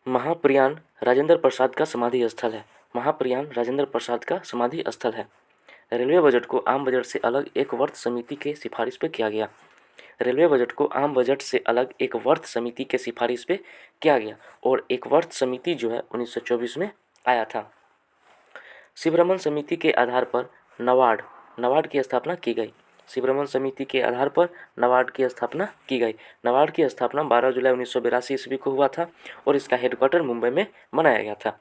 महाप्रयाण राजेंद्र प्रसाद का समाधि स्थल है। महाप्रयाण राजेंद्र प्रसाद का समाधि स्थल है। रेलवे बजट को आम बजट से अलग एक वर्त समिति के सिफारिश पे किया गया। रेलवे बजट को आम बजट से अलग एक वर्त समिति के सिफारिश पे किया गया और एक वर्त समिति जो है 1924 में आया था। शिवरमन समिति के आधार पर नबार्ड की स्थापना की गई। शिवरमन समिति के आधार पर नबार्ड की स्थापना की गई। नबार्ड की स्थापना 12 जुलाई 1982 ईस्वी को हुआ था और इसका हेडक्वार्टर मुंबई में बनाया गया था।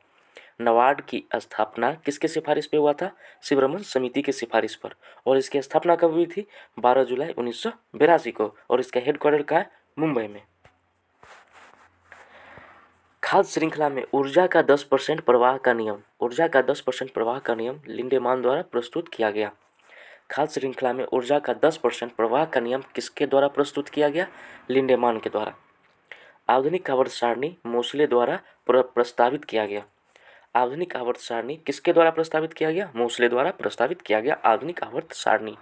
नबार्ड की स्थापना किसके सिफारिश पे हुआ था? शिवरमन समिति की सिफारिश पर। और इसकी स्थापना कब हुई थी? 12 जुलाई 1982 को और इसका हेडक्वार्टर कहाँ है? मुंबई में। खाद्य श्रृंखला में ऊर्जा का 10% प्रवाह का नियम लिंडेमान द्वारा प्रस्तुत किया गया। खाद्य श्रृंखला में ऊर्जा का 10% प्रवाह का नियम किसके द्वारा प्रस्तुत किया गया? लिंडेमान के द्वारा। आधुनिक आवर्त सारणी मोसले द्वारा प्रस्तावित किया गया। आधुनिक आवर्त सारणी किसके द्वारा प्रस्तावित किया गया? मोसले द्वारा प्रस्तावित किया गया आधुनिक आवर्त सारणी।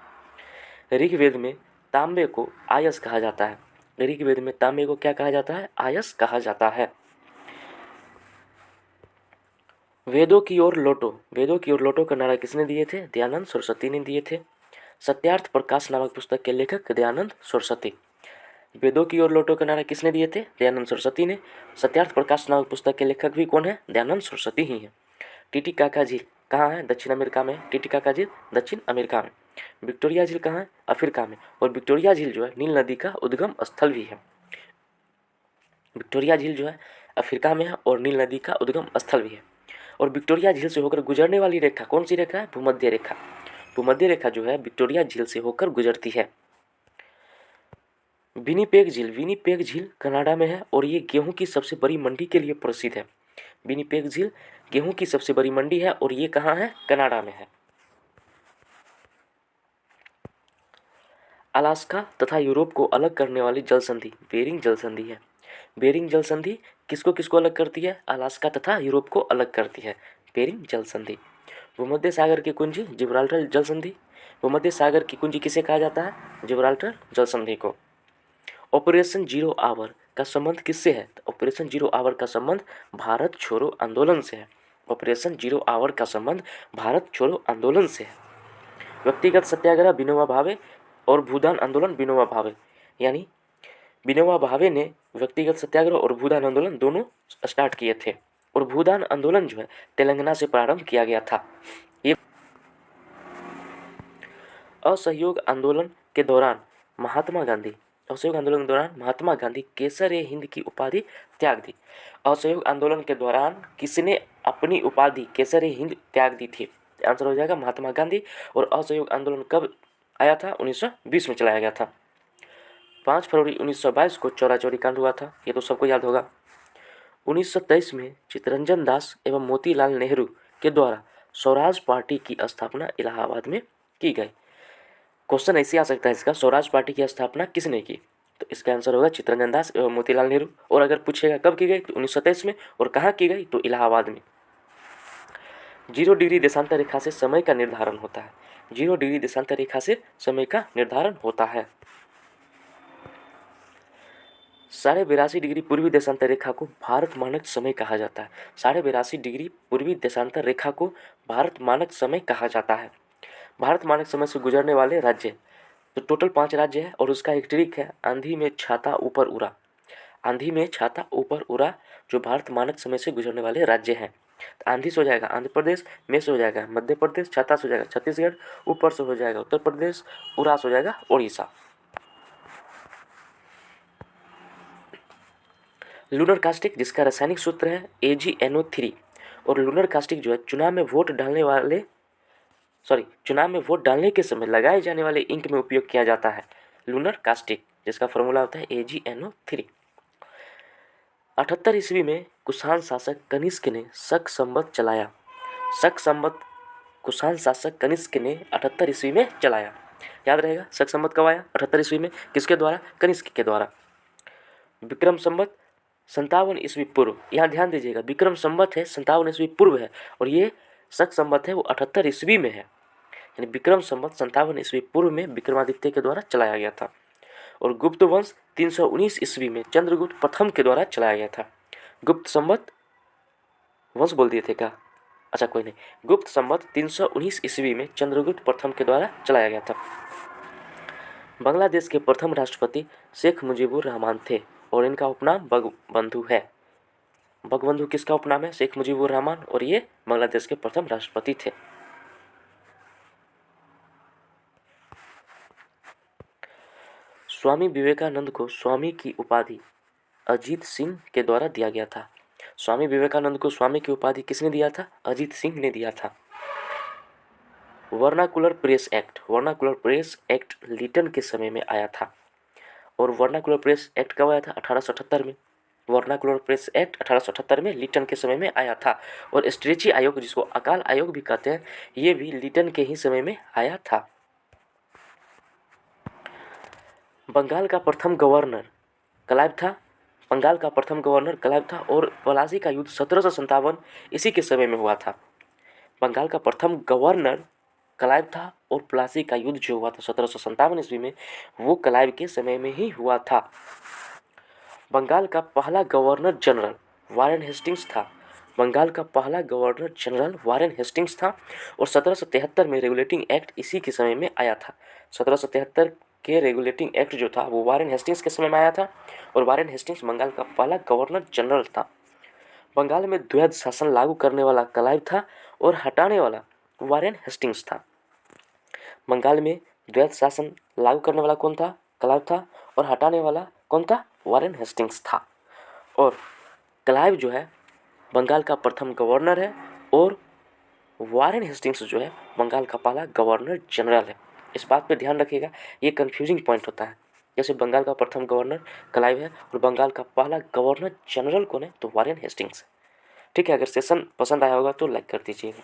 ऋग्वेद में तांबे को आयस कहा जाता है। ऋग्वेद में तांबे को क्या कहा जाता है? आयस कहा जाता है। वेदों की ओर लौटो का नारा किसने दिए थे? दयानंद सरस्वती ने दिए थे। सत्यार्थ प्रकाश नामक पुस्तक के लेखक दयानंद सरस्वती। वेदों की ओर लौटो का नारा किसने दिए थे? दयानंद सरस्वती ने। सत्यार्थ प्रकाश नामक पुस्तक के लेखक भी कौन है? दयानंद सरस्वती ही है। टिटिकाका झील कहाँ है? दक्षिण अमेरिका में। टिटिकाका झील दक्षिण अमेरिका में। विक्टोरिया झील कहाँ है? अफ्रीका में। और विक्टोरिया झील जो है नील नदी का उद्गम स्थल भी है। विक्टोरिया झील जो है अफ्रीका में है और नील नदी का उद्गम स्थल भी है। और विक्टोरिया झील से होकर गुजरने वाली रेखा कौन सी रेखा है? भूमध्य रेखा। भूमध्य रेखा जो है विक्टोरिया झील से होकर गुजरती है। विनिपेग झील कनाडा में है और ये गेहूं की सबसे बड़ी मंडी के लिए प्रसिद्ध है। विनिपेग झील गेहूं की सबसे बड़ी मंडी है और ये कहाँ है? कनाडा में है। अलास्का तथा यूरोप को अलग करने वाली जल संधि बेरिंग जल संधि है। बेरिंग जल संधि किसको किसको अलग करती है? अलास्का तथा यूरोप को अलग करती है बेरिंग जल संधि। भूमध्य सागर की कुंजी जिब्राल्टर जल संधि। भूमध्य सागर की कुंजी किसे कहा जाता है? जिब्राल्टर जल संधि को। ऑपरेशन जीरो आवर का संबंध किससे है? तो ऑपरेशन जीरो आवर का संबंध भारत छोड़ो आंदोलन से है। ऑपरेशन जीरो आवर का संबंध भारत छोड़ो आंदोलन से है। व्यक्तिगत सत्याग्रह विनोबा भावे और भूदान आंदोलन विनोबा भावे, यानी विनोबा भावे ने व्यक्तिगत सत्याग्रह और भूदान आंदोलन दोनों स्टार्ट किए थे और भूदान आंदोलन जो है तेलंगाना से प्रारंभ किया गया था। ये असहयोग आंदोलन के दौरान महात्मा गांधी केसर ए हिंद की उपाधि त्याग दी। असहयोग आंदोलन के दौरान किसने अपनी उपाधि केसर ए हिंद त्याग दी थी? आंसर हो जाएगा महात्मा गांधी। और असहयोग आंदोलन कब आया था? 1920 में चलाया गया था। 5 फरवरी 1922 को चौरा चौरी कांड हुआ था, ये तो सबको याद होगा। 1923 में चित्तरंजन दास एवं मोतीलाल नेहरू के द्वारा स्वराज पार्टी की स्थापना इलाहाबाद में की गई। क्वेश्चन ऐसे आ सकता है इसका, स्वराज पार्टी की स्थापना किसने की? तो इसका आंसर होगा चित्तरंजन दास एवं मोतीलाल नेहरू। और अगर पूछेगा कब की गई तो 1923 में, और कहाँ की गई तो इलाहाबाद में। 0 डिग्री देशांतर रेखा से समय का निर्धारण होता है। 0 डिग्री देशांतर रेखा से समय का निर्धारण होता है। 82.5 डिग्री पूर्वी देशांतर रेखा को भारत मानक समय कहा जाता है। 82.5 डिग्री पूर्वी देशांतर रेखा को भारत मानक समय कहा जाता है। भारत मानक समय से गुजरने वाले राज्य तो टोटल 5 राज्य है और उसका एक ट्रिक है, आंधी में छाता ऊपर उड़ा। आंधी में छाता ऊपर उड़ा जो भारत मानक समय से गुजरने वाले राज्य हैं। आंधी से हो जाएगा आंध्र प्रदेश, में से हो जाएगा मध्य प्रदेश, छाता से हो जाएगा छत्तीसगढ़, ऊपर से हो जाएगा उत्तर प्रदेश, उड़ा से हो जाएगा उड़ीसा। लूनर कास्टिक जिसका रासायनिक सूत्र है AgNO3 और लूनर कास्टिक जो है चुनाव में वोट डालने के समय लगाए जाने वाले इंक में उपयोग किया जाता है। लूनर कास्टिक जिसका फॉर्मूला होता है AgNO3। 78 ईस्वी में कुषाण शासक कनिष्क ने शक संवत चलाया। शक संवत कुषाण शासक कनिष्क ने 78 ईस्वी में चलाया। याद रहेगा शक संवत कब आया? 78 ईस्वी में। किसके द्वारा? कनिष्क के द्वारा। विक्रम संवत 57 ईस्वी पूर्व, यहाँ ध्यान दीजिएगा विक्रम संवत है 57 ईस्वी पूर्व है और ये शक संवत है वो 78 ईस्वी में है, यानी विक्रम संवत 57 ईस्वी पूर्व में विक्रमादित्य के द्वारा चलाया गया था। और गुप्त वंश 319 ईस्वी में चंद्रगुप्त प्रथम के द्वारा चलाया गया था। गुप्त संवत वंश बोल दिए थे क्या? अच्छा कोई नहीं। गुप्त संवत 319 ईस्वी में चंद्रगुप्त प्रथम के द्वारा चलाया गया था। बांग्लादेश के प्रथम राष्ट्रपति शेख मुजीबुर रहमान थे और इनका उपनाम बंगबंधु है। बंगबंधु किसका उपनाम है? शेख मुजीबुर रहमान, और ये बांग्लादेश के प्रथम राष्ट्रपति थे। स्वामी विवेकानंद को स्वामी की उपाधि अजीत सिंह के द्वारा दिया गया था। स्वामी विवेकानंद को स्वामी की उपाधि किसने दिया था? अजीत सिंह ने दिया था। वर्नाकुलर प्रेस एक्ट लिटन के समय में आया था। और वर्नाकुलर प्रेस एक्ट कब आया था? 1878 में। वर्नाकुलर प्रेस एक्ट 1878 में लिटन के समय में आया था। और स्ट्रेची आयोग, जिसको अकाल आयोग भी कहते हैं, ये भी लिटन के ही समय में आया था। बंगाल का प्रथम गवर्नर क्लाइव था। बंगाल का प्रथम गवर्नर क्लाइव था और प्लासी का युद्ध 1757 इसी के समय में हुआ था। बंगाल का प्रथम गवर्नर क्लाइव था और प्लासी का युद्ध जो हुआ था 1757 ईस्वी में, वो क्लाइव के समय में ही हुआ था। बंगाल का पहला गवर्नर जनरल वारेन हेस्टिंग्स था। बंगाल का पहला गवर्नर जनरल वारेन हेस्टिंग्स था और 1773 में रेगुलेटिंग एक्ट इसी के समय में आया था। 1773 के रेगुलेटिंग एक्ट जो था वो वारेन हेस्टिंग्स के समय में आया था और वारेन हेस्टिंग्स बंगाल का पहला गवर्नर जनरल था। बंगाल में द्वैध शासन लागू करने वाला क्लाइव था और हटाने वाला वारेन हेस्टिंग्स था। बंगाल में द्वैध शासन लागू करने वाला कौन था? क्लाइव था। और हटाने वाला कौन था? वारेन हेस्टिंग्स था। और क्लाइव जो है बंगाल का प्रथम गवर्नर है और वारेन हेस्टिंग्स जो है बंगाल का पहला गवर्नर जनरल है। इस बात पे ध्यान रखिएगा, ये कंफ्यूजिंग पॉइंट होता है। जैसे बंगाल का प्रथम गवर्नर क्लाइव है और बंगाल का पहला गवर्नर जनरल कौन है? तो वारेन हेस्टिंग्स है। ठीक है, अगर सेशन पसंद आया होगा तो लाइक कर दीजिएगा।